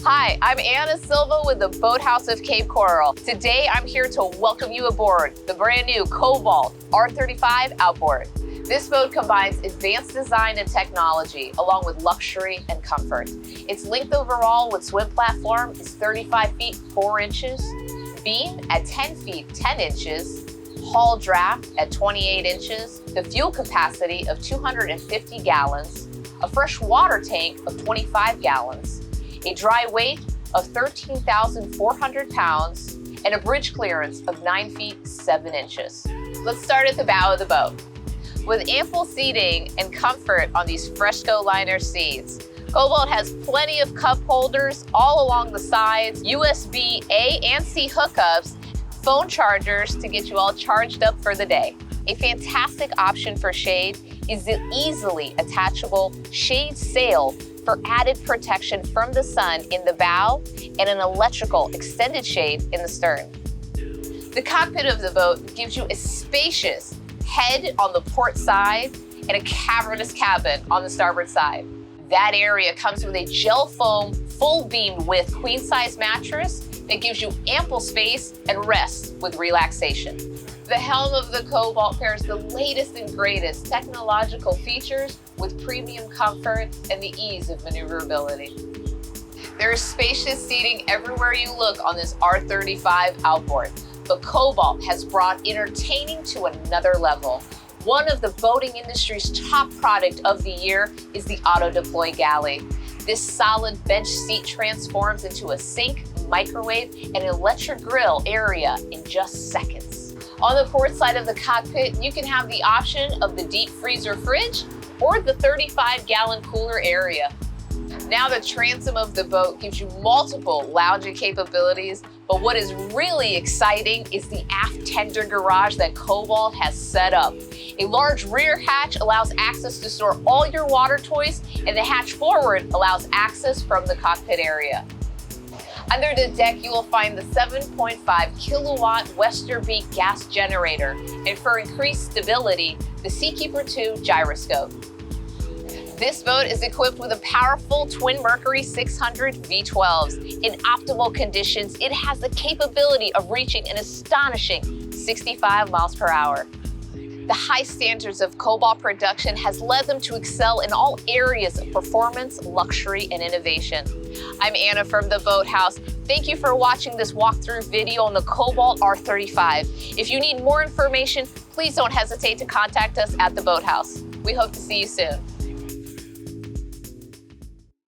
Hi, I'm Anna Silva with the Boathouse of Cape Coral. Today, I'm here to welcome you aboard the brand new Cobalt R35 Outboard. This boat combines advanced design and technology along with luxury and comfort. Its length overall with swim platform is 35 feet 4 inches, beam at 10 feet 10 inches, hull draft at 28 inches, the fuel capacity of 250 gallons, a fresh water tank of 25 gallons, a dry weight of 13,400 pounds, and a bridge clearance of 9 feet 7 inches. Let's start at the bow of the boat. With ample seating and comfort on these Fresco liner seats, Cobalt has plenty of cup holders all along the sides, USB A and C hookups, phone chargers to get you all charged up for the day. A fantastic option for shade is the easily attachable shade sail for added protection from the sun in the bow and an electrical extended shade in the stern. The cockpit of the boat gives you a spacious head on the port side and a cavernous cabin on the starboard side. That area comes with a gel foam full beam width queen size mattress that gives you ample space and rest with relaxation. The helm of the Cobalt pairs the latest and greatest technological features with premium comfort and the ease of maneuverability. There is spacious seating everywhere you look on this R35 Outboard, but Cobalt has brought entertaining to another level. One of the boating industry's top product of the year is the auto-deploy Galley. This solid bench seat transforms into a sink, microwave, and electric grill area in just seconds. On the port side of the cockpit, you can have the option of the deep freezer fridge or the 35-gallon cooler area. Now the transom of the boat gives you multiple lounging capabilities, but what is really exciting is the aft tender garage that Cobalt has set up. A large rear hatch allows access to store all your water toys, and the hatch forward allows access from the cockpit area. Under the deck, you will find the 7.5 kilowatt Westerbeek gas generator, and for increased stability, the Seakeeper 2 gyroscope. This boat is equipped with a powerful twin Mercury 600 V12s. In optimal conditions, it has the capability of reaching an astonishing 65 miles per hour. The high standards of Cobalt production has led them to excel in all areas of performance, luxury, and innovation. I'm Anna from the Boathouse. Thank you for watching this walkthrough video on the Cobalt R35. If you need more information, please don't hesitate to contact us at the Boathouse. We hope to see you soon.